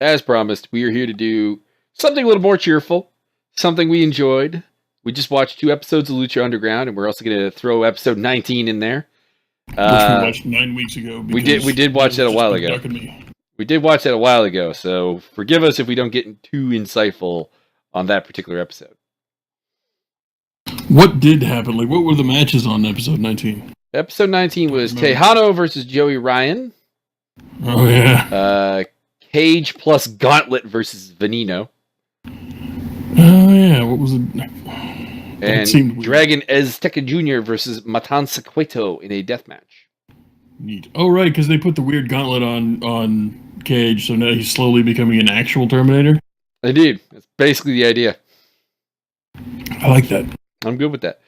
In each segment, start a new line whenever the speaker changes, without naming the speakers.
As promised, we are here to do something a little more cheerful, something we enjoyed. We just watched 2 episodes of Lucha Underground, and we're also going to throw episode 19 in there.
Which we watched 9 weeks ago.
We did watch that a while ago. We did watch that a while ago, so forgive us if we don't get too insightful on that particular episode.
What did happen? Like, what were the matches on episode 19?
Episode 19 was Tejano versus Joey Ryan.
Oh, yeah.
Cage plus Gauntlet versus Veneno.
Oh, yeah. What was it?
And Dragon Azteca Jr. versus Matanza Cueto in a death match.
Neat. Oh, right, because they put the weird gauntlet on Cage, so now he's slowly becoming an actual Terminator.
Indeed. That's basically the idea.
I like that.
I'm good with that.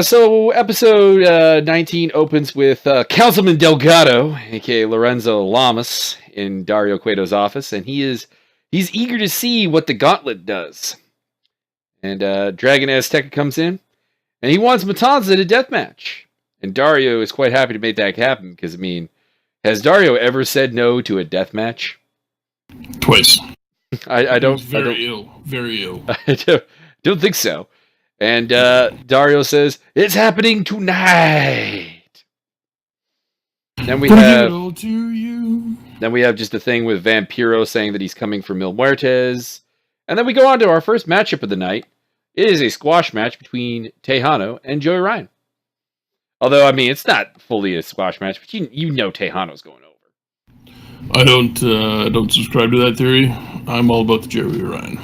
So episode 19 opens with Councilman Delgado, aka Lorenzo Lamas, in Dario Cueto's office, and he's eager to see what the gauntlet does. And Dragon Azteca comes in, and he wants Matanza to deathmatch. And Dario is quite happy to make that happen, because, I mean, has Dario ever said no to a deathmatch?
Twice.
I don't...
Very ill. Very ill.
I don't think so. And Dario says, "It's happening tonight." Then we have
it all to you.
Then we have just a thing with Vampiro saying that he's coming for Mil Muertes. And then we go on to our first matchup of the night. It is a squash match between Tejano and Joey Ryan. Although, I mean, it's not fully a squash match, but you know Tejano's going over.
I don't subscribe to that theory. I'm all about the Joey Ryan.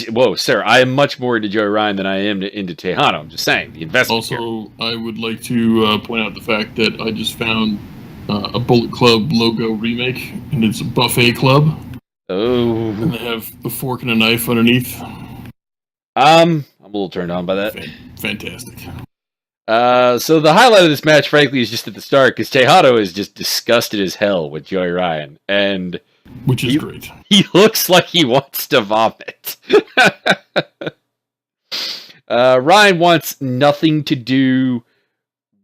Whoa, sir! I am much more into Joey Ryan than I am into Tejano. I'm just saying the investment.
Also,
here.
I would like to point out the fact that I just found a Bullet Club logo remake, and it's a buffet club.
Oh,
and they have the fork and a knife underneath.
I'm a little turned on by that.
Fantastic.
So the highlight of this match, frankly, is just at the start, because Tejano is just disgusted as hell with Joey Ryan, and.
Which is great.
He looks like he wants to vomit. Ryan wants nothing to do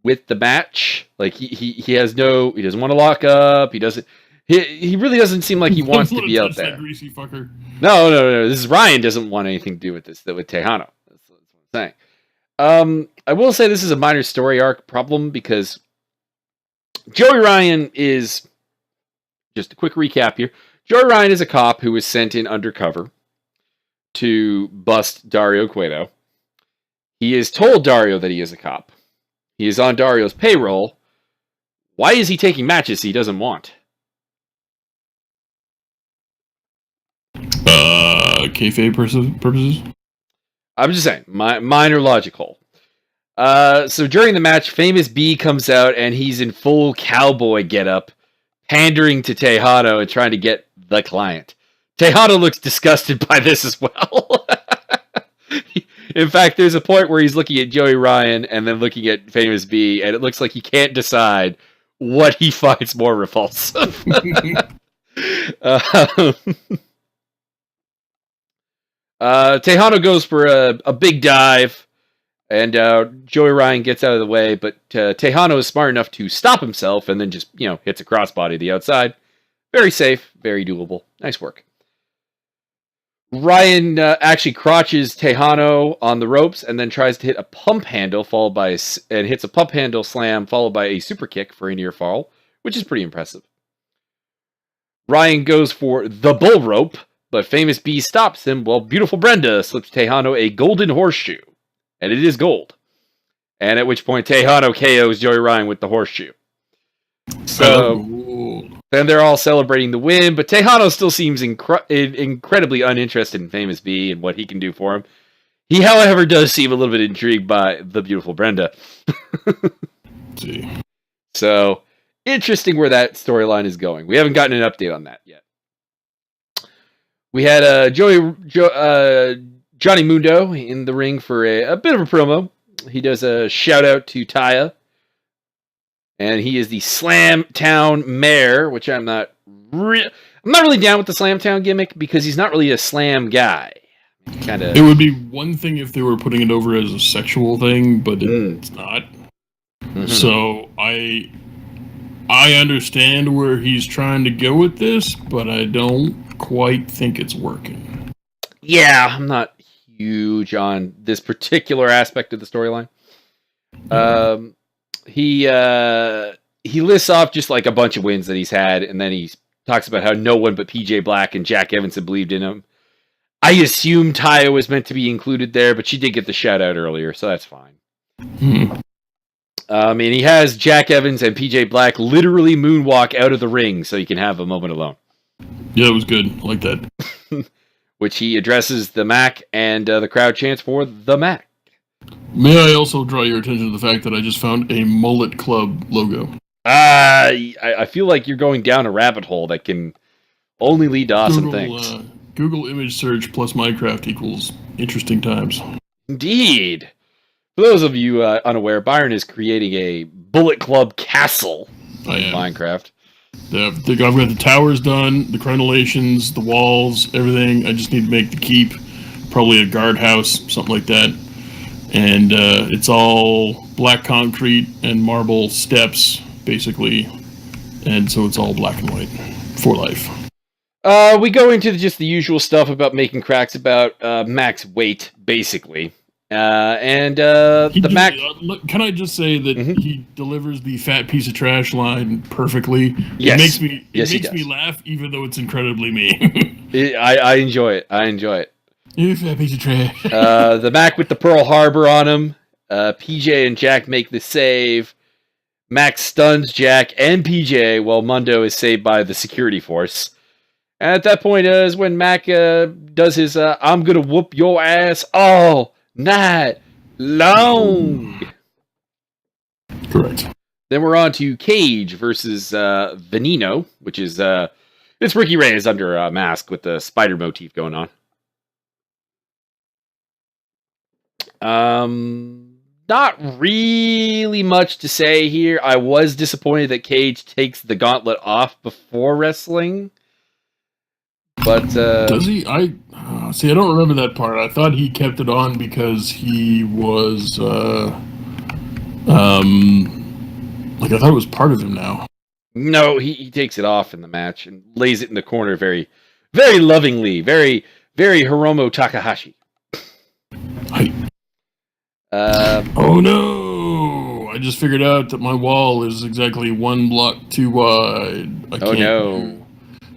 with the match. Like he has no. He doesn't want to lock up. He doesn't. He really doesn't seem like he wants to be out there.
That greasy fucker.
No. This is Ryan doesn't want anything to do with this. With Tejano. That's what I'm saying. I will say this is a minor story arc problem because Joey Ryan is. Just a quick recap here. Joey Ryan is a cop who was sent in undercover to bust Dario Cueto. He has told Dario that he is a cop. He is on Dario's payroll. Why is he taking matches he doesn't want?
Kayfabe purposes?
I'm just saying. Minor logic hole. So during the match, Famous B comes out and he's in full cowboy getup, pandering to Tejano and trying to get the client. Tejano looks disgusted by this as well. In fact, there's a point where he's looking at Joey Ryan and then looking at Famous B, and it looks like he can't decide what he finds more repulsive. Tejano goes for a big dive, and Joey Ryan gets out of the way, but Tejano is smart enough to stop himself and then just, hits a crossbody to the outside. Very safe, very doable. Nice work. Ryan actually crotches Tejano on the ropes and then tries to hit a pump handle and hits a pump handle slam followed by a super kick for a near fall, which is pretty impressive. Ryan goes for the bull rope, but Famous B stops him while Beautiful Brenda slips Tejano a golden horseshoe. And it is gold. And at which point Tejano KOs Joey Ryan with the horseshoe. So then they're all celebrating the win, but Tejano still seems incredibly uninterested in Famous B and what he can do for him. He, however, does seem a little bit intrigued by the Beautiful Brenda.
See.
So, interesting where that storyline is going. We haven't gotten an update on that yet. We had Johnny Mundo in the ring for a bit of a promo. He does a shout out to Taya. And he is the Slam Town Mayor, which I'm not really down with the Slam Town gimmick because he's not really a slam guy.
It would be one thing if they were putting it over as a sexual thing, but it's not. Mm-hmm. So I understand where he's trying to go with this, but I don't quite think it's working.
Yeah, I'm not huge on this particular aspect of the storyline. He lists off just like a bunch of wins that he's had, and then he talks about how no one but PJ Black and Jack Evans had believed in him. I assume Taya was meant to be included there, but she did get the shout out earlier, so that's fine. And he has Jack Evans and PJ Black literally moonwalk out of the ring so he can have a moment alone.
Yeah, it was good. I like that.
Which he addresses the Mack, and the crowd chants for the Mack.
May I also draw your attention to the fact that I just found a Mullet Club logo?
I feel like you're going down a rabbit hole that can only lead to awesome things.
Google image search plus Minecraft equals interesting times.
Indeed. For those of you unaware, Byron is creating a Bullet Club castle in Minecraft.
I've got the towers done, the crenellations, the walls, everything. I just need to make the keep, probably a guardhouse, something like that. And it's all black concrete and marble steps, basically. And so it's all black and white for life.
We go into just the usual stuff about making cracks about Mack's weight, basically. The Mack.
Can I just say that he delivers the fat piece of trash line perfectly?
Yes.
It makes me laugh, even though it's incredibly mean.
I enjoy it.
You fat piece of trash.
The Mack with the Pearl Harbor on him. PJ and Jack make the save. Mack stuns Jack and PJ while Mundo is saved by the security force. And at that point is when Mack does his I'm gonna whoop your ass all night long.
Correct.
Then we're on to Cage versus Veneno, which is it's Ricky Reyes under a mask with the spider motif going on. Not really much to say here. I was disappointed that Cage takes the gauntlet off before wrestling. But
does he? I don't remember that part. I thought he kept it on because he was I thought it was part of him now.
No, he takes it off in the match and lays it in the corner very, very lovingly, very, very Hiromu Takahashi.
Oh no! I just figured out that my wall is exactly 1 block too wide.
No.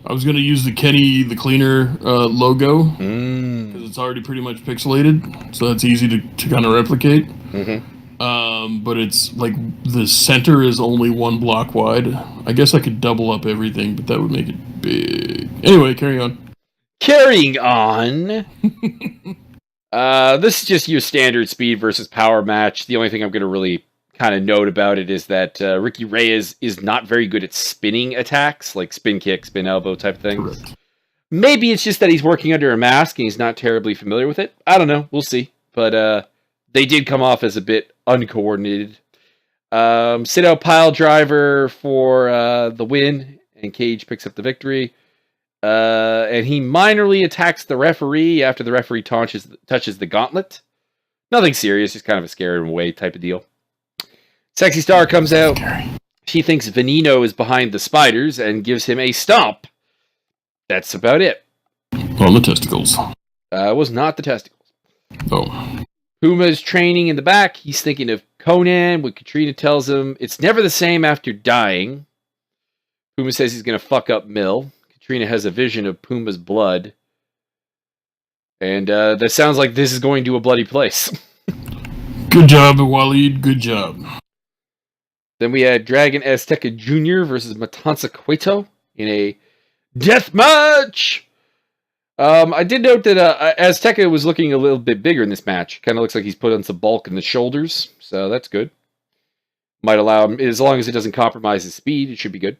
I was going to use the Kenny the Cleaner logo because it's already pretty much pixelated, so that's easy to kind of replicate. But it's like the center is only 1 block wide. I guess I could double up everything, but that would make it big. Anyway, carry on.
Carrying on. This is just your standard speed versus power match. The only thing I'm going to really kind of note about it is that Ricky Reyes is not very good at spinning attacks, like spin kick, spin elbow type things. Correct. Maybe it's just that he's working under a mask and he's not terribly familiar with it. I don't know. We'll see. But they did come off as a bit uncoordinated. Sit out pile driver for the win, and Cage picks up the victory. And he minorly attacks the referee after the referee touches the gauntlet. Nothing serious, just kind of a scare him away type of deal. Sexy Star comes out. She thinks Veneno is behind the spiders and gives him a stomp. That's about it.
On the testicles.
Was not the testicles.
Oh.
Puma's training in the back. He's thinking of Conan when Katrina tells him it's never the same after dying. Puma says he's going to fuck up Mill. Katrina has a vision of Puma's blood. And that sounds like this is going to a bloody place.
Good job, Waleed. Good job.
Then we had Dragon Azteca Jr. versus Matanza Cueto in a death match. I did note that Azteca was looking a little bit bigger in this match. Kind of looks like he's put on some bulk in the shoulders, so that's good. Might allow him, as long as it doesn't compromise his speed, it should be good.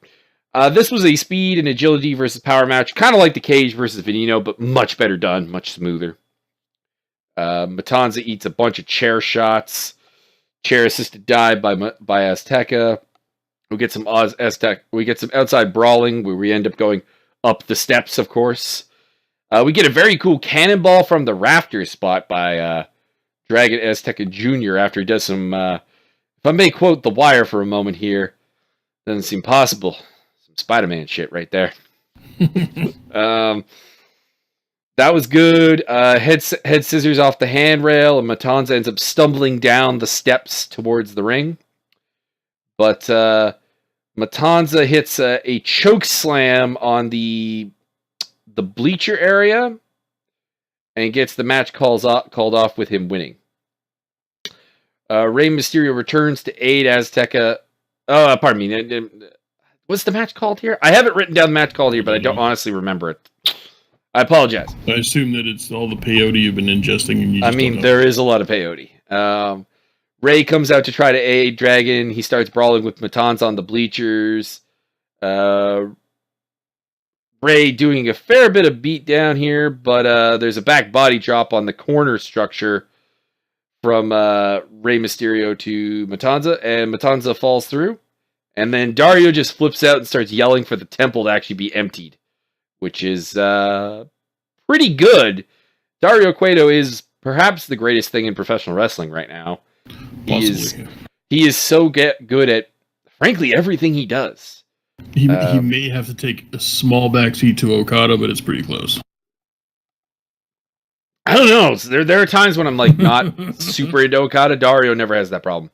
This was a speed and agility versus power match, kind of like the Cage versus Veneno, but much better done, much smoother. Matanza eats a bunch of chair shots. Chair assisted dive by Azteca. We get some outside brawling where we end up going up the steps, of course. We get a very cool cannonball from the rafters spot by Dragon Azteca Jr. after he does some, if I may quote The Wire for a moment here, Doesn't seem possible. Some Spider-Man shit right there. That was good. Head scissors off the handrail, and Matanza ends up stumbling down the steps towards the ring. But Matanza hits a choke slam on the bleacher area and gets the match called off with him winning. Rey Mysterio returns to aid Azteca. Oh, pardon me. What's the match called here? I have it written down the match called here, but I don't honestly remember it. I apologize.
I assume that it's all the peyote you've been ingesting. And you just
there is a lot of peyote. Ray comes out to try to aid Dragon. He starts brawling with Matanza on the bleachers. Ray doing a fair bit of beat down here, but there's a back body drop on the corner structure from Rey Mysterio to Matanza, and Matanza falls through. And then Dario just flips out and starts yelling for the temple to actually be emptied, which is pretty good. Dario Cueto is perhaps the greatest thing in professional wrestling right now. He is so good at, frankly, everything he does.
He may have to take a small backseat to Okada, but it's pretty close.
I don't know. There are times when I'm like not super into Okada. Dario never has that problem.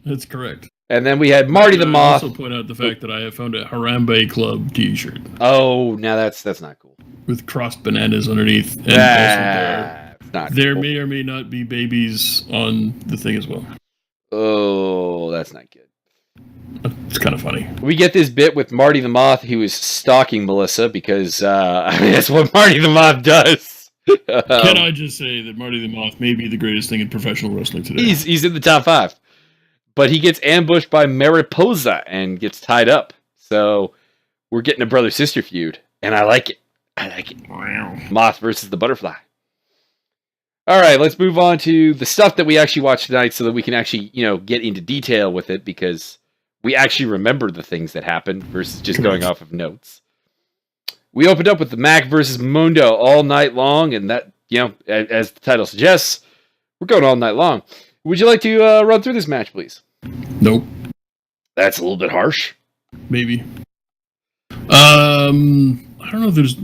That's correct.
And then we had Marty the Moth.
I also point out the fact that I have found a Harambe Club T-shirt.
Oh, now that's not cool.
With crossed bananas underneath. And there may or may not be babies on the thing as well.
Oh, that's not good.
It's kind of funny.
We get this bit with Marty the Moth. He was stalking Melissa because that's what Marty the Moth does.
Can I just say that Marty the Moth may be the greatest thing in professional wrestling today?
He's in the top 5. But he gets ambushed by Mariposa and gets tied up. So we're getting a brother-sister feud. And I like it.
Wow.
Moth versus the Butterfly. All right, let's move on to the stuff that we actually watched tonight so that we can actually, get into detail with it because we actually remember the things that happened versus just going off of notes. We opened up with the Mack versus Mundo all night long, and that, as the title suggests, we're going all night long. Would you like to run through this match, please?
Nope.
That's a little bit harsh.
Maybe. I don't know if there's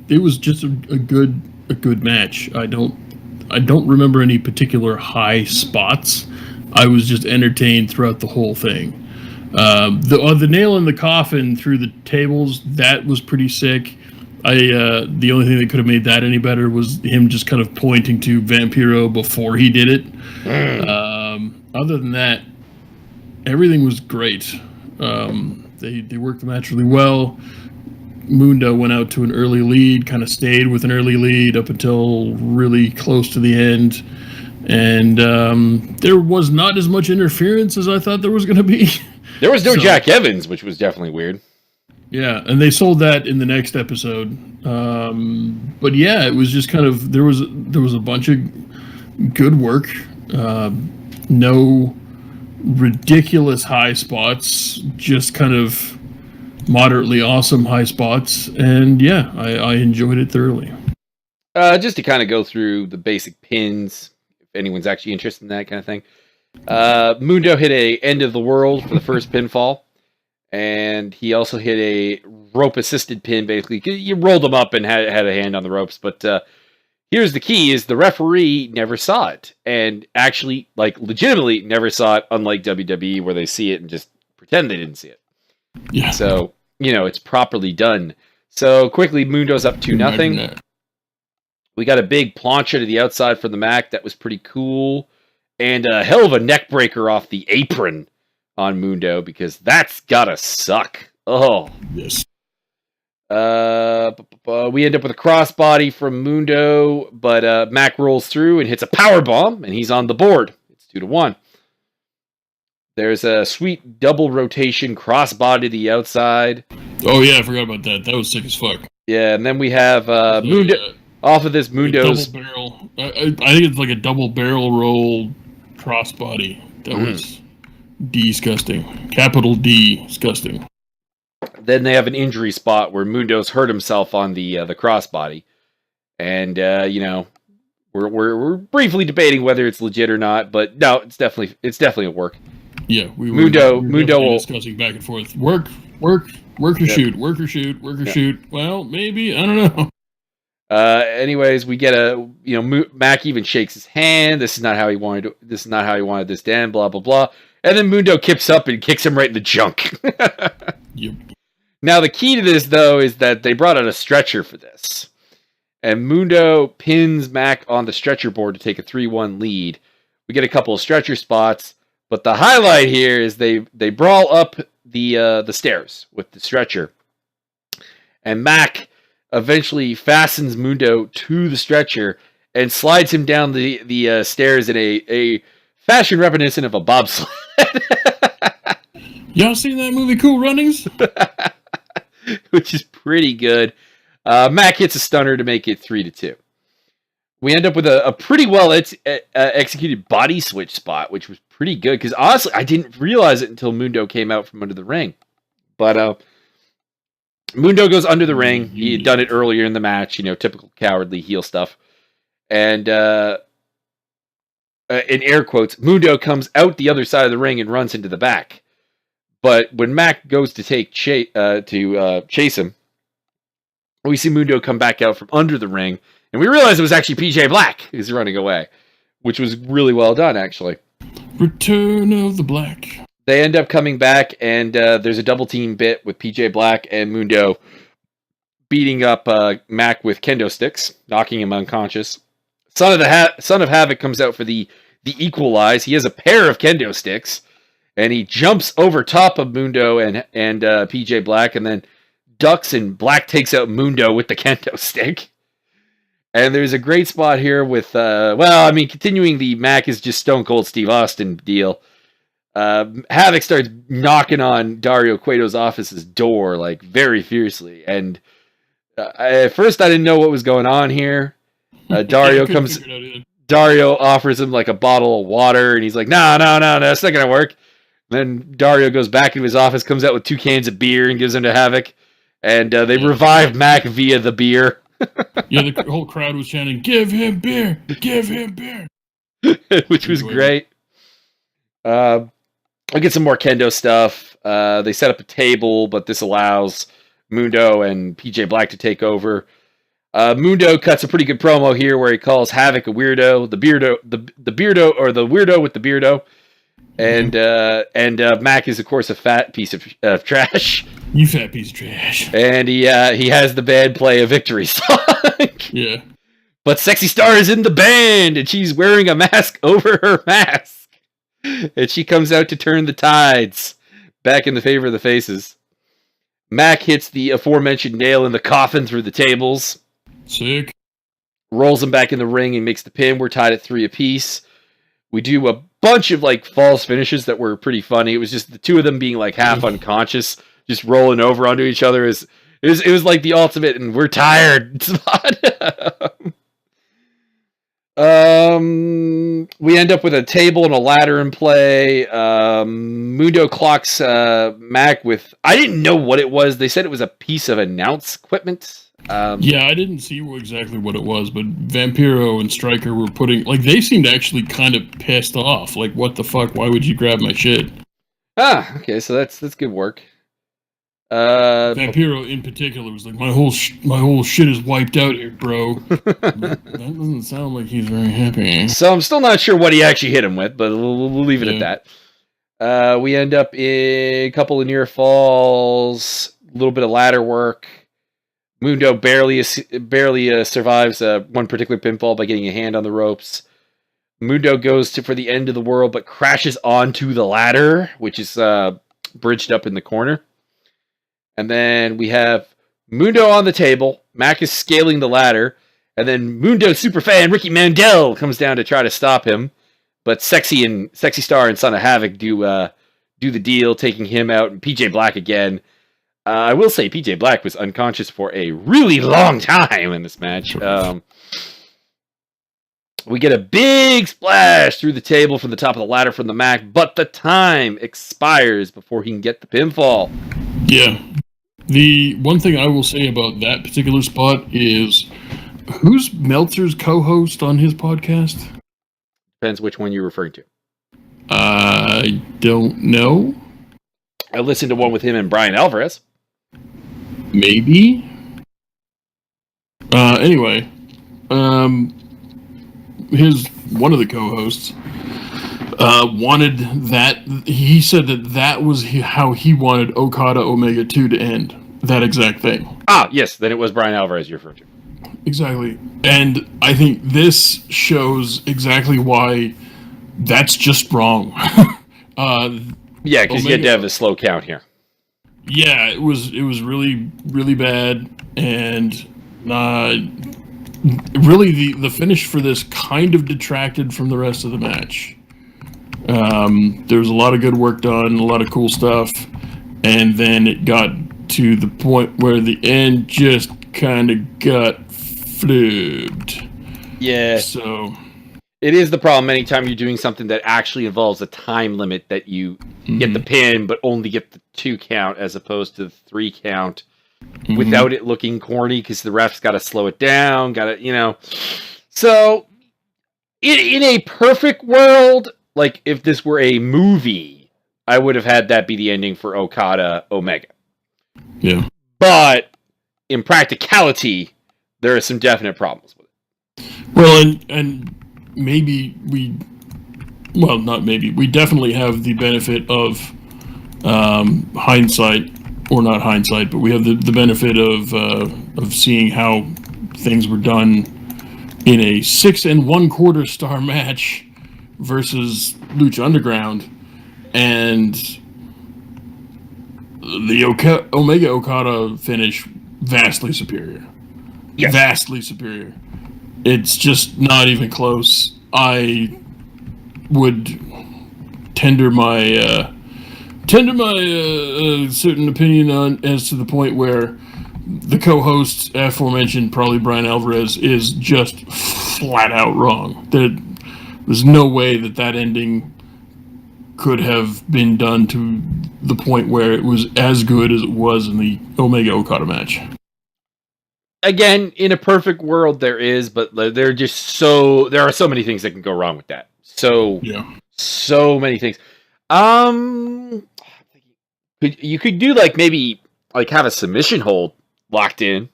it was just a good match. I don't remember any particular high spots. I was just entertained throughout the whole thing. The nail in the coffin through the tables, that was pretty sick. The only thing that could have made that any better was him just kind of pointing to Vampiro before he did it. Other than that, everything was great. They worked the match really well. Mundo went out to an early lead, kind of stayed with an early lead up until really close to the end. And there was not as much interference as I thought there was going to be.
There was no Jack Evans, which was definitely weird.
Yeah, and they sold that in the next episode. But yeah, it was just kind of there was a bunch of good work. No ridiculous high spots, just kind of moderately awesome high spots. And yeah, I enjoyed it thoroughly.
Just to kind of go through the basic pins, if anyone's actually interested in that kind of thing. Mundo hit a end of the world for the first pinfall, and he also hit a rope assisted pin. Basically, you rolled him up and had a hand on the ropes. But here's the key: is the referee never saw it, and actually, legitimately, never saw it. Unlike WWE, where they see it and just pretend they didn't see it.
Yeah.
So it's properly done. So quickly, Mundo's up 2-0. We got a big plancha to the outside for the Mack. That was pretty cool. And a hell of a neck breaker off the apron on Mundo, because that's gotta suck. Oh.
Yes.
We end up with a crossbody from Mundo, but Mack rolls through and hits a power bomb, and he's on the board. It's 2-1. There's a sweet double rotation crossbody to the outside.
Oh yeah, I forgot about that. That was sick as fuck.
Yeah, and then we have Mundo off of this Mundo's
double barrel. I think it's like a double barrel roll crossbody. That was disgusting. Capital D, disgusting.
Then they have an injury spot where Mundo's hurt himself on the crossbody, and we're briefly debating whether it's legit or not. But no, it's definitely a work.
Yeah, we were
Mundo will
discussing back and forth. Work or shoot, work or shoot, work or shoot. Well, maybe, I don't know.
Anyways, we get Mack even shakes his hand. This is not how he wanted this done. Blah blah blah. And then Mundo kips up and kicks him right in the junk.
Yep.
Now the key to this though is that they brought out a stretcher for this, and Mundo pins Mack on the stretcher board to take a 3-1 lead. We get a couple of stretcher spots, but the highlight here is they brawl up the stairs with the stretcher, and Mack eventually fastens Mundo to the stretcher and slides him down the stairs in a fashion reminiscent of a bobsled.
Y'all seen that movie Cool Runnings?
Which is pretty good. Mack hits a stunner to make it 3-2. We end up with a pretty well executed body switch spot, which was pretty good, because honestly, I didn't realize it until Mundo came out from under the ring. But Mundo goes under the ring. He had done it earlier in the match, typical cowardly heel stuff. And in air quotes, Mundo comes out the other side of the ring and runs into the back. But when Mack goes to chase him, we see Mundo come back out from under the ring, and we realize it was actually PJ Black who's running away, which was really well done, actually.
Return of the Black.
They end up coming back, and there's a double team bit with PJ Black and Mundo beating up Mack with kendo sticks, knocking him unconscious. Son of Havoc comes out for the equalize. He has a pair of kendo sticks, and he jumps over top of Mundo and PJ Black, and then ducks, and Black takes out Mundo with the kendo stick. And there's a great spot here with, continuing the Mack is just Stone Cold Steve Austin deal. Havoc starts knocking on Dario Cueto's office's door, like, very fiercely. And at first I didn't know what was going on here. Dario offers him, like, a bottle of water, and he's like, no, that's not going to work. Then Dario goes back into his office, comes out with 2 cans of beer, and gives them to Havoc. And they revive Mack via the beer.
Yeah, the whole crowd was chanting, "Give him beer! Give him beer!"
Which was great. I'll get some more kendo stuff. They set up a table, but this allows Mundo and PJ Black to take over. Mundo cuts a pretty good promo here where he calls Havoc a weirdo, the weirdo with the beardo. And Mack is, of course, a fat piece of trash.
You fat piece of trash.
And he has the band play a victory song.
Yeah.
But Sexy Star is in the band, and she's wearing a mask over her mask. And she comes out to turn the tides back in the favor of the faces. Mack hits the aforementioned nail in the coffin through the tables.
Sick.
Rolls him back in the ring and makes the pin. We're tied at 3 apiece. We do a bunch of false finishes that were pretty funny. It was just the two of them being half unconscious, just rolling over onto each other. It was like the ultimate, and we're tired spot. We end up with a table and a ladder in play. Mundo clocks Mack with, I didn't know what it was. They said it was a piece of announce equipment.
Yeah, I didn't see exactly what it was, but Vampiro and Stryker were they seemed actually kind of pissed off. Like, what the fuck? Why would you grab my shit?
Okay, so that's good work.
Vampiro in particular was like, my whole shit is wiped out here, bro. That doesn't sound like he's very happy.
So I'm still not sure what he actually hit him with, but we'll leave it at that. We end up in a couple of near falls, a little bit of ladder work. Mundo barely survives one particular pinfall by getting a hand on the ropes. Mundo goes for the end of the world, but crashes onto the ladder, which is bridged up in the corner. And then we have Mundo on the table. Mack is scaling the ladder. And then Mundo superfan Ricky Mandel comes down to try to stop him. But Sexy Star and Son of Havoc do the deal, taking him out. And PJ Black again. I will say PJ Black was unconscious for a really long time in this match. We get a big splash through the table from the top of the ladder from the Mack, but the time expires before he can get the pinfall.
Yeah. The one thing I will say about that particular spot is, who's Meltzer's co-host on his podcast?
Depends which one you're referring to.
I don't know.
I listened to one with him and Brian Alvarez.
Maybe. Anyway, one of the co-hosts wanted that. He said that was how he wanted Okada Omega 2 to end. That exact thing.
Ah, yes. Then it was Brian Alvarez you're referring to.
Exactly. And I think this shows exactly why that's just wrong.
Yeah, because you had to have a slow count here.
Yeah, it was really, really bad, and really the finish for this kind of detracted from the rest of the match. There was a lot of good work done, a lot of cool stuff, and then it got to the point where the end just kind of got flipped.
Yeah.
So
it is the problem anytime you're doing something that actually involves a time limit that you get the pin but only get the 2 count as opposed to the 3 count without it looking corny because the ref's got to slow it down, So in a perfect world, like if this were a movie, I would have had that be the ending for Okada Omega.
Yeah.
But in practicality, there are some definite problems with it.
Well, and maybe we definitely have the benefit of hindsight, or not hindsight, but we have the benefit of seeing how things were done in a 6 1/4 star match versus Lucha Underground, and the Omega Okada finish vastly superior.
Yes.
Vastly superior. It's just not even close. I would tender my certain opinion on as to the point where the co-host, aforementioned, probably Brian Alvarez, is just flat out wrong. There's no way that ending could have been done to the point where it was as good as it was in the Omega Okada match.
Again, in a perfect world, there is, but there are so many things that can go wrong with that. So many things. You could do maybe have a submission hold locked in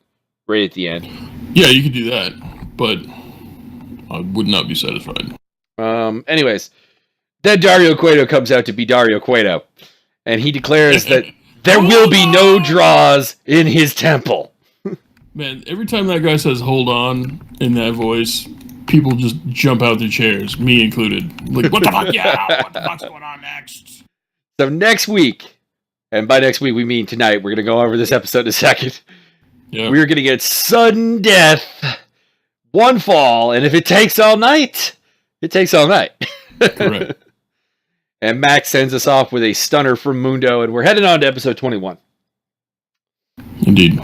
right at the end.
Yeah, you could do that, but I would not be satisfied.
Anyways, then Dario Cueto comes out to be Dario Cueto, and he declares that there will be no draws in his temple.
Man, every time that guy says "hold on" in that voice, people just jump out their chairs, me included. Like, what the fuck? Yeah, what the fuck's going on next?
So next week, and by next week we mean tonight, we're going to go over this episode in a second. Yeah. We're going to get sudden death, one fall, and if it takes all night, it takes all night.
Correct.
And Max sends us off with a stunner from Mundo, and we're heading on to episode 21.
Indeed.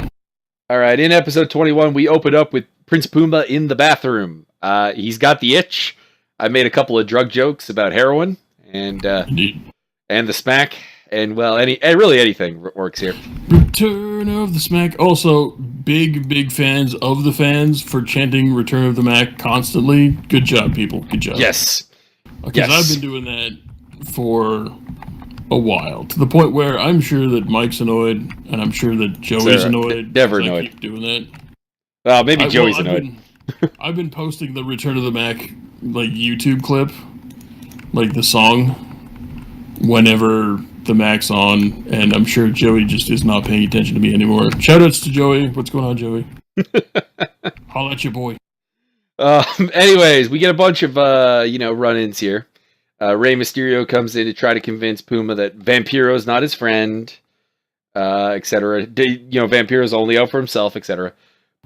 All right, in episode 21, we open up with Prince Puma in the bathroom. He's got the itch. I made a couple of drug jokes about heroin and the smack, and really anything works here.
Return of the Smack. Also, big fans of the fans for chanting Return of the Mac constantly. Good job, people. Good job.
Yes.
Because I've been doing that for a while, to the point where I'm sure that Mike's annoyed, and I'm sure that Joey's annoyed.
Never annoyed.
I keep doing that.
Well, maybe Joey's annoyed.
I've been posting the Return of the Mac YouTube clip, the song, whenever the Mac's on, and I'm sure Joey just is not paying attention to me anymore. Shoutouts to Joey. What's going on, Joey? Holla at your boy.
Anyways, we get a bunch of run-ins here. Rey Mysterio comes in to try to convince Puma that Vampiro's not his friend, etc. Vampiro's only out for himself, etc.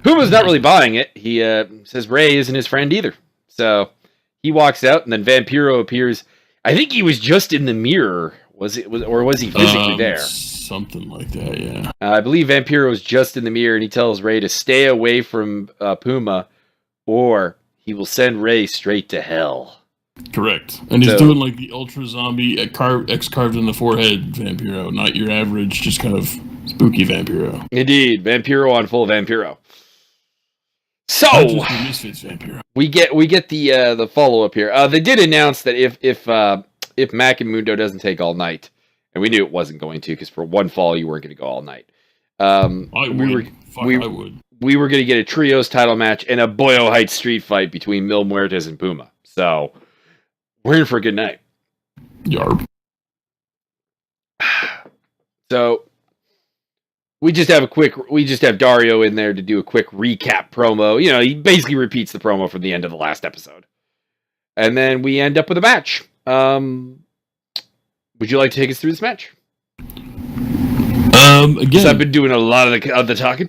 Puma's not really buying it. He says Rey isn't his friend either. So he walks out, and then Vampiro appears. I think he was just in the mirror. Was he physically there?
Something like that, yeah.
I believe Vampiro is just in the mirror, and he tells Rey to stay away from Puma, or he will send Rey straight to hell.
Correct. And he's doing the ultra zombie X carved in the forehead Vampiro, not your average, just kind of spooky Vampiro.
Indeed, Vampiro on full Vampiro. So we get the follow up here. They did announce that if if Mack and Mundo doesn't take all night. And we knew it wasn't going to, because for one fall, you weren't going to go all night.
I would.
We were going to get a trios title match and a Boyo Heights street fight between Mil Muertes and Puma. So, we're in for a good night.
Yarp.
So, we just have Dario in there to do a quick recap promo. You know, he basically repeats the promo from the end of the last episode. And then we end up with a match. Would you like to take us through this match?
Again,
I've been doing a lot of the talking.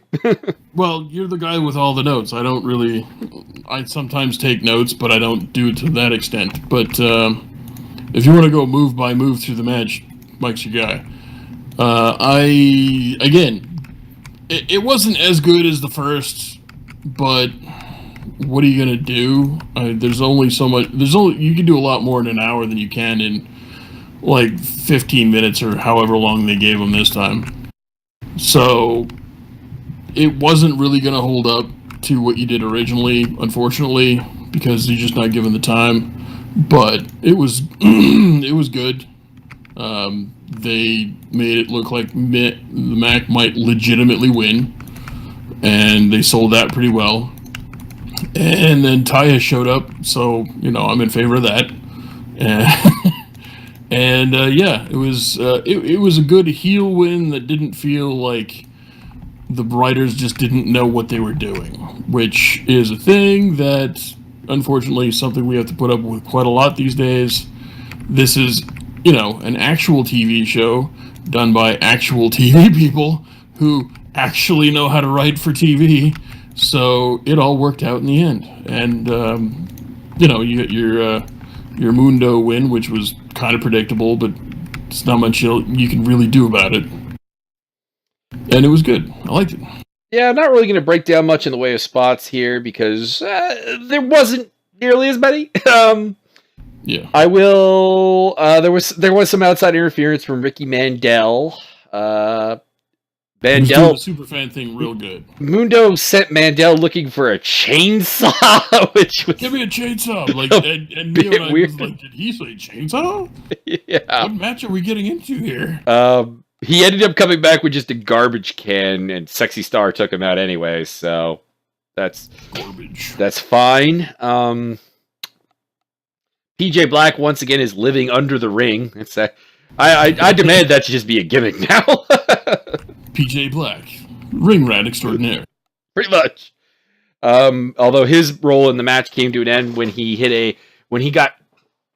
Well, you're the guy with all the notes. I sometimes take notes, but I don't do it to that extent. But if you want to go move by move through the match, Mike's your guy. It wasn't as good as the first, but what are you gonna do? There's only so much. You can do a lot more in an hour than you can in like 15 minutes or however long they gave them this time. So it wasn't really going to hold up to what you did originally, unfortunately, because you're just not given the time. But it was it was good. They made it look like the Mac might legitimately win, and they sold that pretty well. And then Taya showed up, so I'm in favor of that. And it was a good heel win that didn't feel like the writers just didn't know what they were doing, which is a thing that, unfortunately, is something we have to put up with quite a lot these days. This is, an actual TV show done by actual TV people who actually know how to write for TV, so it all worked out in the end. And, you get your Mundo win, which was kind of predictable, but it's not much you can really do about it. And it was good. I liked it.
Yeah, I'm not really going to break down much in the way of spots here because there wasn't nearly as many.
Yeah.
I will. There was some outside interference from Ricky Mandel.
Mandel doing the superfan thing real good.
Mundo sent Mandel looking for a chainsaw, which was
give me a chainsaw. And Neo and I was like, did he say chainsaw?
Yeah.
What match are we getting into here?
He ended up coming back with just a garbage can, and Sexy Star took him out anyway. So that's
garbage.
That's fine. PJ Black once again is living under the ring. It's I demand that to just be a gimmick now.
PJ Black, ring rat extraordinaire.
Pretty much. Although his role in the match came to an end when he got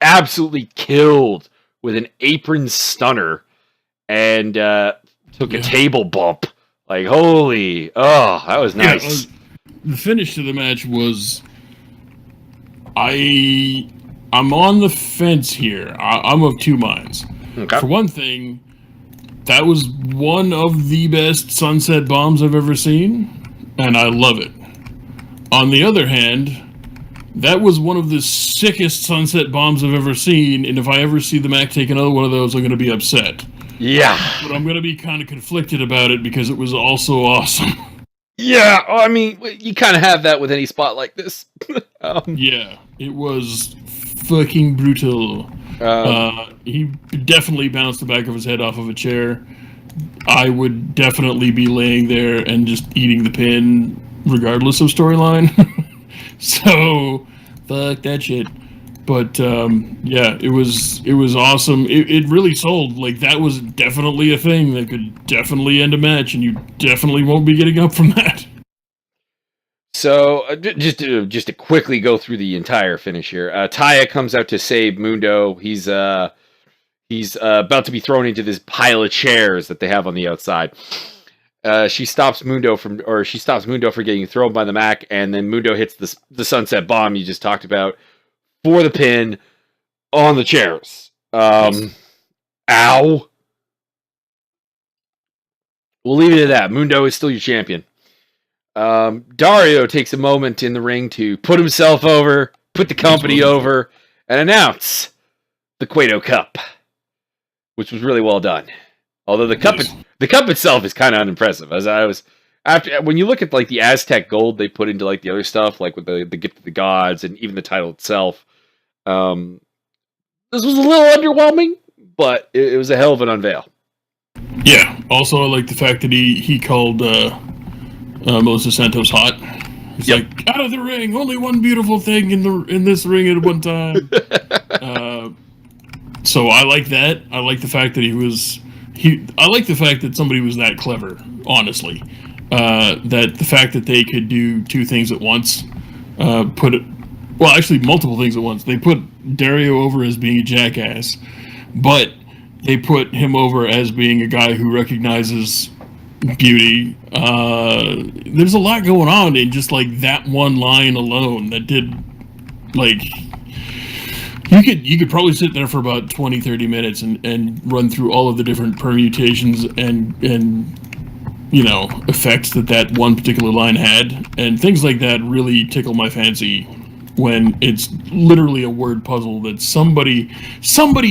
absolutely killed with an apron stunner and took a table bump. Like, that was nice.
The finish to the match was, I'm on the fence here. I'm of two minds.
Okay.
For one thing, that was one of the best sunset bombs I've ever seen, and I love it. On the other hand, that was one of the sickest sunset bombs I've ever seen, and if I ever see the Mac take another one of those, I'm going to be upset.
Yeah.
But I'm going to be kind of conflicted about it because it was also awesome.
Yeah, I mean, you kind of have that with any spot like this.
Yeah, it was fucking brutal. He definitely bounced the back of his head off of a chair. I would definitely be laying there and just eating the pin regardless of storyline. So, fuck that shit. But, it was awesome. It really sold. Like, that was definitely a thing that could definitely end a match, and you definitely won't be getting up from that.
So, just to quickly go through the entire finish here. Taya comes out to save Mundo. He's about to be thrown into this pile of chairs that they have on the outside. She stops Mundo from getting thrown by the Mac, and then Mundo hits the sunset bomb you just talked about for the pin on the chairs. Ow. We'll leave it at that. Mundo is still your champion. Dario takes a moment in the ring to put himself over, put the company over, and announce the Cueto Cup, which was really well done. Although the cup itself is kind of unimpressive. When you look at like the Aztec gold they put into like the other stuff, like with the Gift of the Gods and even the title itself, this was a little underwhelming, but it was a hell of an unveil.
Yeah. Also, I like the fact that he called Melissa Santos hot. He's like, out of the ring, only one beautiful thing in this ring at one time. So I like that. I like the fact that I like the fact that somebody was that clever, honestly. That the fact that they could do two things at once, actually multiple things at once. They put Dario over as being a jackass, but they put him over as being a guy who recognizes beauty. There's a lot going on in just like that one line alone that did like you could probably sit there for about 20-30 minutes and run through all of the different permutations and effects that one particular line had, and things like that really tickle my fancy when it's literally a word puzzle that somebody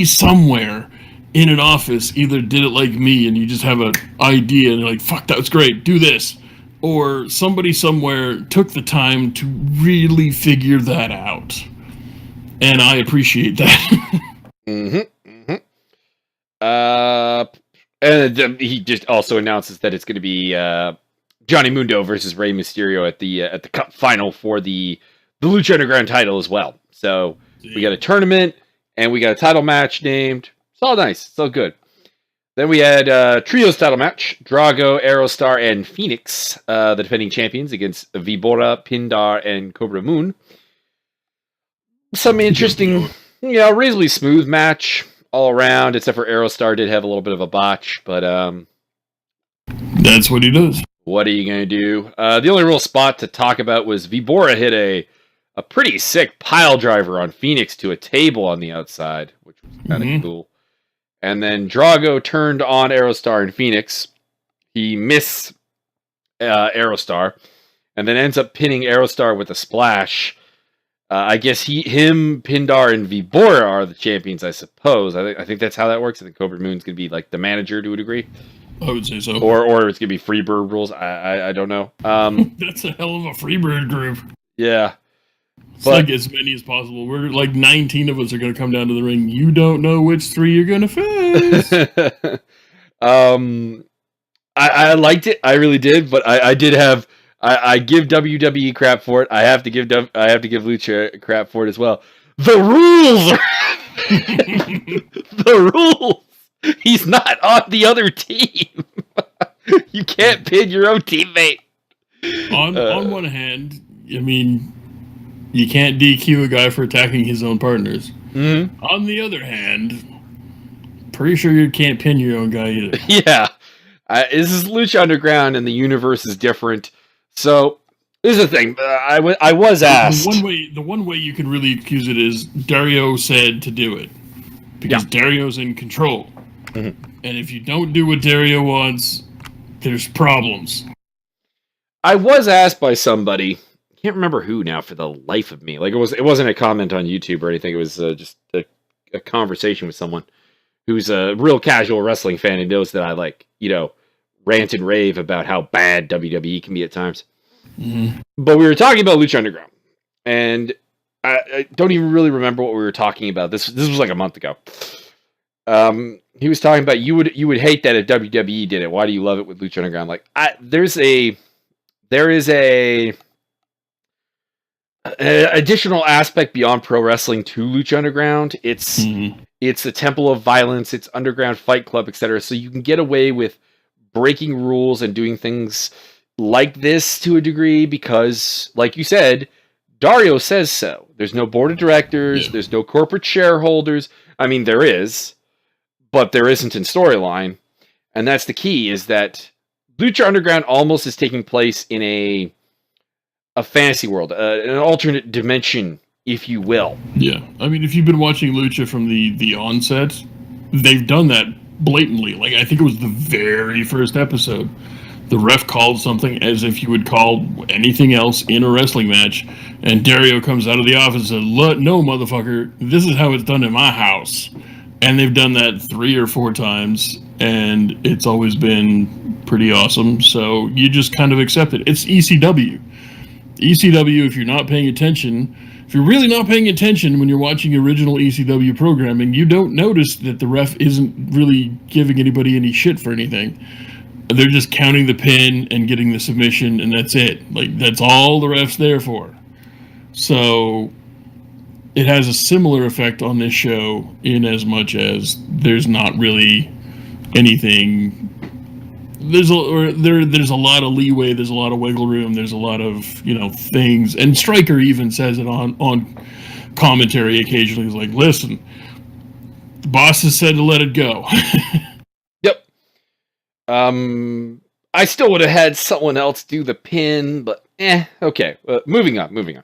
somewhere in an office either did it like me and you just have an idea and you're like, fuck, that was great, do this. Or somebody somewhere took the time to really figure that out. And I appreciate that.
And he just also announces that it's going to be Johnny Mundo versus Rey Mysterio at the Cup final for the Lucha Underground title as well. So we got a tournament and we got a title match named. It's all nice. It's all good. Then we had Trios title match. Drago, Aerostar, and Phoenix, the defending champions, against Vibora, Pindar, and Cobra Moon. Some interesting, reasonably smooth match all around, except for Aerostar did have a little bit of a botch, but
that's what he does.
What are you going to do? The only real spot to talk about was Vibora hit a pretty sick pile driver on Phoenix to a table on the outside, which was kind of cool. And then Drago turned on Aerostar and Phoenix. He missed Aerostar, and then ends up pinning Aerostar with a splash. I guess him, Pindar, and Vibora are the champions, I suppose. I think that's how that works. I think Cobra Moon's going to be like the manager to a degree.
I would say so.
Or it's going to be Freebird rules. I don't know.
That's a hell of a Freebird group.
Yeah.
It's like as many as possible. We're like 19 of us are going to come down to the ring. You don't know which 3 you're going to face.
I liked it. I really did. But I did have. I give WWE crap for it. I have to give Lucha crap for it as well. The rules the rules. He's not on the other team. You can't pin your own teammate.
On one hand, I mean, you can't DQ a guy for attacking his own partners.
Mm-hmm.
On the other hand, pretty sure you can't pin your own guy either.
Yeah. This is Lucha Underground and the universe is different. So, this is the thing. I was asked.
The one way you can really accuse it is Dario said to do it. Because Dario's in control. Mm-hmm. And if you don't do what Dario wants, there's problems.
I was asked by somebody, I can't remember who now for the life of me. Like it wasn't a comment on YouTube or anything. It was just a conversation with someone who's a real casual wrestling fan and knows that I rant and rave about how bad WWE can be at times.
Mm-hmm.
But we were talking about Lucha Underground, and I don't even really remember what we were talking about. This was like a month ago. He was talking about you would hate that if WWE did it. Why do you love it with Lucha Underground? Like there is a additional aspect beyond pro wrestling to Lucha Underground. It's a temple of violence. It's underground fight club, etc. So you can get away with breaking rules and doing things like this to a degree because, like you said, Dario says so. There's no board of directors. Yeah. There's no corporate shareholders. I mean, there is, but there isn't in storyline. And that's the key, is that Lucha Underground almost is taking place in a fantasy world, an alternate dimension, if you will.
Yeah. I mean, if you've been watching Lucha from the onset, they've done that blatantly. Like, I think it was the very first episode. The ref called something as if you would call anything else in a wrestling match, and Dario comes out of the office and said, no, motherfucker, this is how it's done in my house. And they've done that 3 or 4 times, and it's always been pretty awesome, so you just kind of accept it. It's ECW. ECW, if you're not paying attention, if you're really not paying attention when you're watching original ECW programming, you don't notice that the ref isn't really giving anybody any shit for anything. They're just counting the pin and getting the submission, and that's it. Like, that's all the ref's there for. So it has a similar effect on this show in as much as there's not really anything. There's a lot of leeway. There's a lot of wiggle room. There's a lot of things. And Stryker even says it on commentary occasionally. He's like, "Listen, the boss has said to let it go."
Yep. I still would have had someone else do the pin, but okay. Moving on.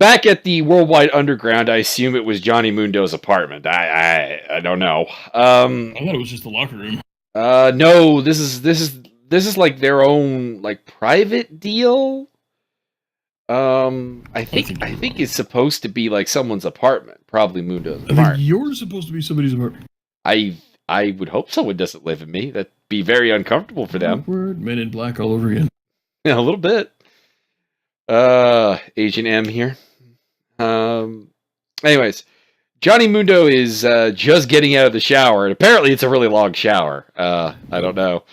Back at the Worldwide Underground, I assume it was Johnny Mundo's apartment. I don't know.
I thought it was just the locker room.
No, this is like their own like private deal. I think it's supposed to be like someone's apartment, probably Mundo's apartment.
I think yours supposed to be somebody's apartment.
I would hope someone doesn't live in me. That'd be very uncomfortable for them.
Awkward. Men in Black all over again.
Yeah, a little bit. Agent M here. Anyways, Johnny Mundo is just getting out of the shower, and apparently it's a really long shower. I don't know,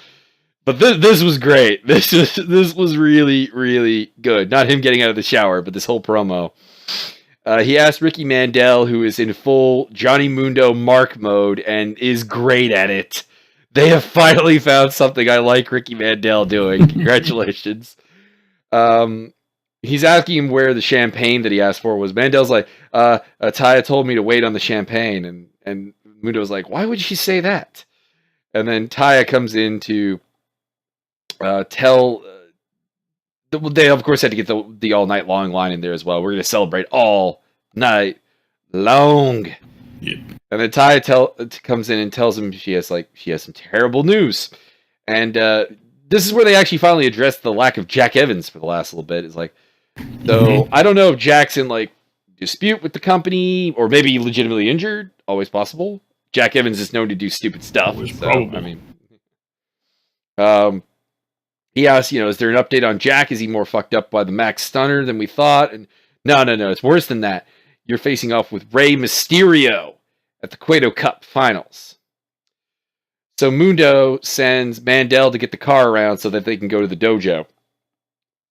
but this was great. This was really, really good. Not him getting out of the shower, but this whole promo. He asked Ricky Mandel, who is in full Johnny Mundo Mark mode and is great at it. They have finally found something I like Ricky Mandel doing. Congratulations. He's asking him where the champagne that he asked for was. Mandel's like, Taya told me to wait on the champagne. And Mundo's like, why would she say that? And then Taya comes in to tell... They, of course, had to get the all night long line in there as well. We're going to celebrate all night long.
Yep.
And then Taya comes in and tells him she has some terrible news. And this is where they actually finally address the lack of Jack Evans for the last little bit. It's like, so I don't know if Jack's in like dispute with the company or maybe legitimately injured. Always possible. Jack Evans is known to do stupid stuff. So, I mean, he asked, is there an update on Jack? Is he more fucked up by the Max Stunner than we thought? And no, it's worse than that. You're facing off with Rey Mysterio at the Cueto Cup Finals. So Mundo sends Mandel to get the car around so that they can go to the dojo.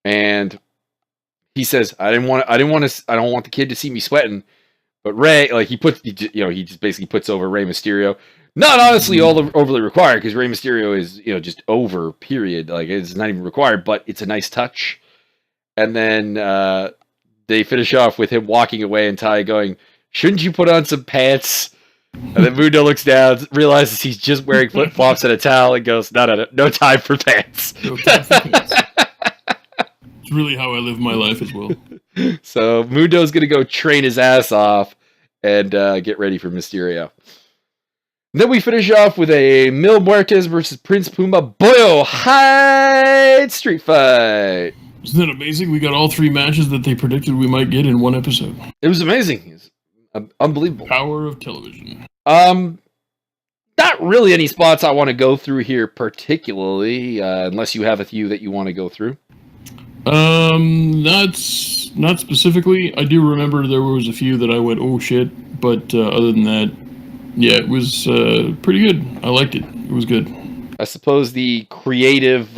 And he says, I don't want the kid to see me sweating. But Rey, like he just basically puts over Rey Mysterio. Not honestly overly required, because Rey Mysterio is, just over, period. Like, it's not even required, but it's a nice touch. And then they finish off with him walking away and Ty going, shouldn't you put on some pants? And then Mundo looks down, realizes he's just wearing flip-flops and a towel, and goes, no time for pants.
No time for pants. It's really how I live my life as well.
So Mundo's going to go train his ass off and get ready for Mysterio. Then we finish off with a Mil Muertes versus Prince Puma Boyo Hyde street fight.
Isn't that amazing? We got all three matches that they predicted we might get in one episode.
It was amazing. It was unbelievable.
Power of television.
Not really any spots I want to go through here particularly, unless you have a few that you want to go through.
Not specifically. I do remember there was a few that I went, oh shit, but other than that, yeah, it was pretty good. I liked it. It was good.
I suppose the creative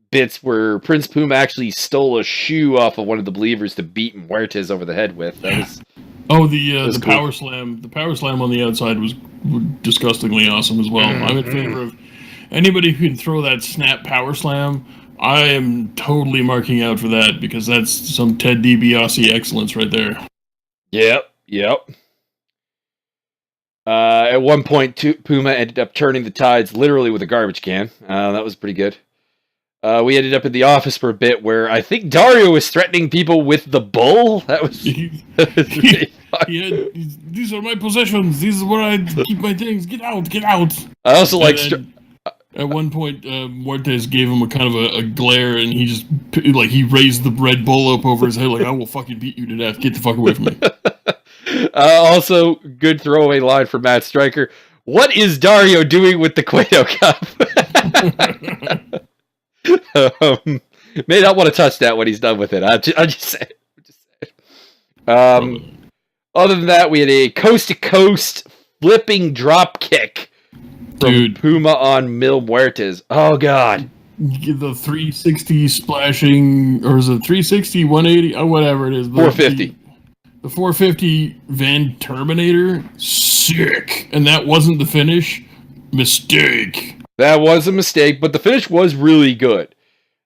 bits where Prince Puma actually stole a shoe off of one of the Believers to beat Muertes over the head with. That was...
Oh, the cool. Power slam. The power slam on the outside was disgustingly awesome as well. I'm in favor of anybody who can throw that snap power slam. I am totally marking out for that because that's some Ted DiBiase excellence right there.
Yep. At one point, Puma ended up turning the tides literally with a garbage can. That was pretty good. We ended up in the office for a bit where I think Dario was threatening people with the bull. That was...
These are my possessions. This is where I keep my things. Get out.
I also like...
At one point, Muertes gave him a kind of a glare, and he just, he raised the Red Bull up over his head, like, I will fucking beat you to death. Get the fuck away from me.
Also, good throwaway line for Matt Stryker. What is Dario doing with the Cueto Cup? May not want to touch that when he's done with it. I'm just saying. Other than that, we had a coast-to-coast flipping drop kick from Puma on Mil Muertes. Oh, God.
The 360 splashing, or is it 360, 180, or whatever it is.
450.
The 450 Van Terminator, sick. And that wasn't the finish. Mistake.
That was a mistake, but the finish was really good.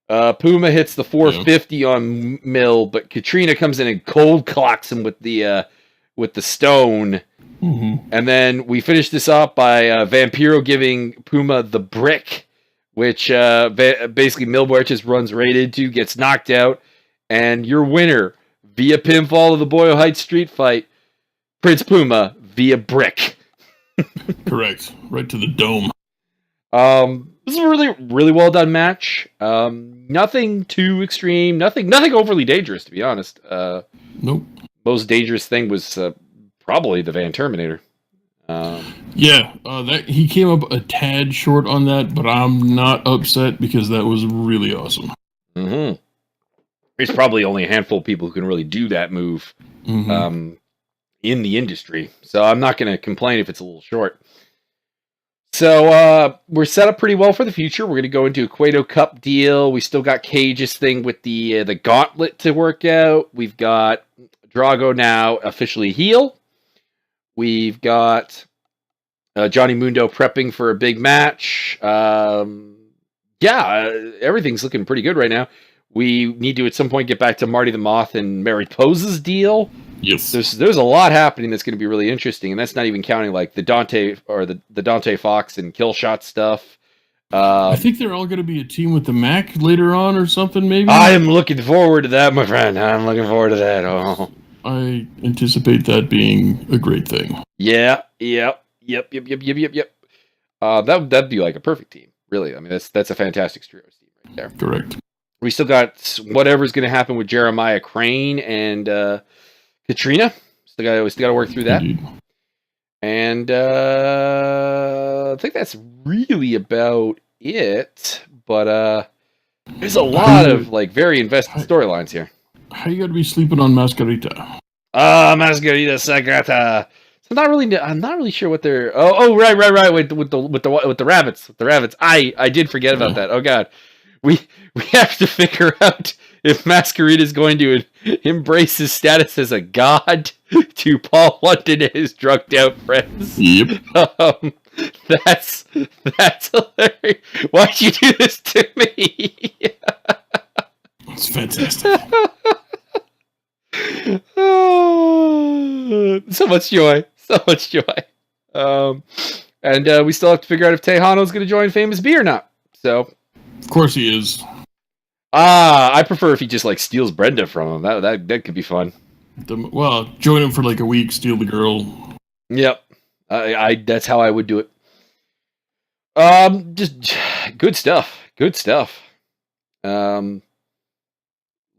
Puma hits the 450 on Mil, but Katrina comes in and cold clocks him with the stone.
Mm-hmm.
And then we finish this up by Vampiro giving Puma the brick, which basically Mil Muertes runs right into, gets knocked out, and your winner via pinfall of the Boyle Heights street fight, Prince Puma via brick.
Correct. Right to the dome.
This is a really, really well done match. Nothing too extreme. Nothing overly dangerous, to be honest.
Nope.
Most dangerous thing was probably the Van Terminator.
That he came up a tad short on that, but I'm not upset because that was really awesome.
Mm-hmm. There's probably only a handful of people who can really do that move in the industry, so I'm not going to complain if it's a little short. So we're set up pretty well for the future. We're going to go into a Cueto Cup deal. We still got Cage's thing with the gauntlet to work out. We've got Drago now officially heel. We've got Johnny Mundo prepping for a big match. Everything's looking pretty good right now. We need to at some point get back to Marty the Moth and Mary Pose's deal.
Yes,
there's a lot happening that's going to be really interesting, and that's not even counting like the Dante or the Dante Fox and Killshot stuff.
I think they're all going to be a team with the Mac later on or something. Maybe
I am looking forward to that, my friend. I'm looking forward to that. Oh,
I anticipate that being a great thing.
Yeah. Yep. That'd be like a perfect team. Really, I mean that's a fantastic trio team right there.
Correct.
We still got whatever's going to happen with Jeremiah Crane and Katrina. We still got to work through that.
Indeed.
And I think that's really about it. But there's a lot of like very invested storylines here.
How you got to be sleeping on Mascarita?
Mascarita Sagrata. So I'm not really sure what they're. Oh, right. With the rabbits. With the rabbits. I did forget about that. Oh God. We have to figure out if Masquerade is going to embrace his status as a god to Paul London and his drugged out friends.
Yep.
That's hilarious. Why'd you do this to me?
It's fantastic.
So much joy. And we still have to figure out if Tejano's going to join Famous B or not. So.
Of course he is.
I prefer if he just like steals Brenda from him. That could be fun.
Join him for like a week, steal the girl.
Yep. That's how I would do it. Just good stuff. Lucha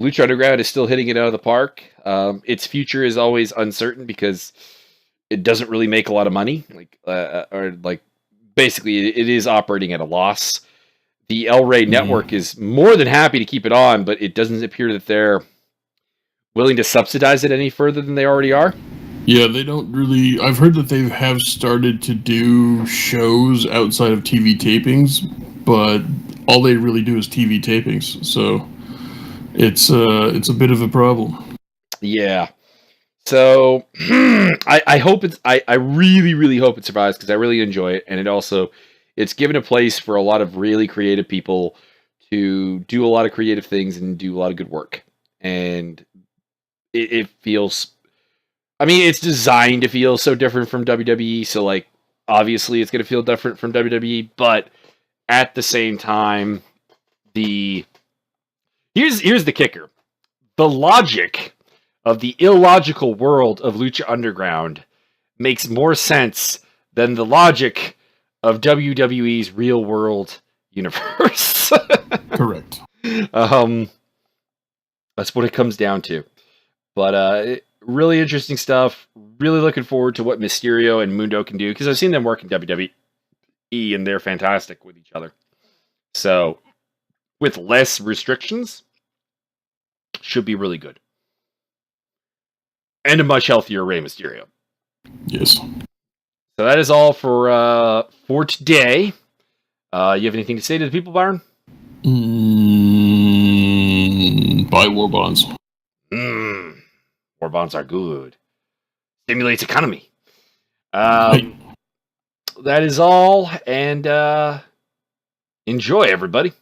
Underground is still hitting it out of the park. Its future is always uncertain because it doesn't really make a lot of money. Basically it is operating at a loss. The El Rey network is more than happy to keep it on, but it doesn't appear that they're willing to subsidize it any further than they already are.
Yeah, they don't really. I've heard that they have started to do shows outside of TV tapings, but all they really do is TV tapings. So it's a bit of a problem.
Yeah. So I hope I really, really hope it survives because I really enjoy it, and it's given a place for a lot of really creative people to do a lot of creative things and do a lot of good work. And it feels, I mean, it's designed to feel so different from WWE. So like, obviously it's going to feel different from WWE, but at the same time, here's the kicker. The logic of the illogical world of Lucha Underground makes more sense than the logic of WWE's real world universe.
Correct.
That's what it comes down to. But really interesting stuff. Really looking forward to what Mysterio and Mundo can do because I've seen them work in WWE and they're fantastic with each other. So with less restrictions should be really good. And a much healthier Rey Mysterio.
Yes.
So that is all for today. You have anything to say to the people, Byron?
Buy war bonds.
War bonds are good. Stimulates economy.
Hey.
That is all, and enjoy, everybody.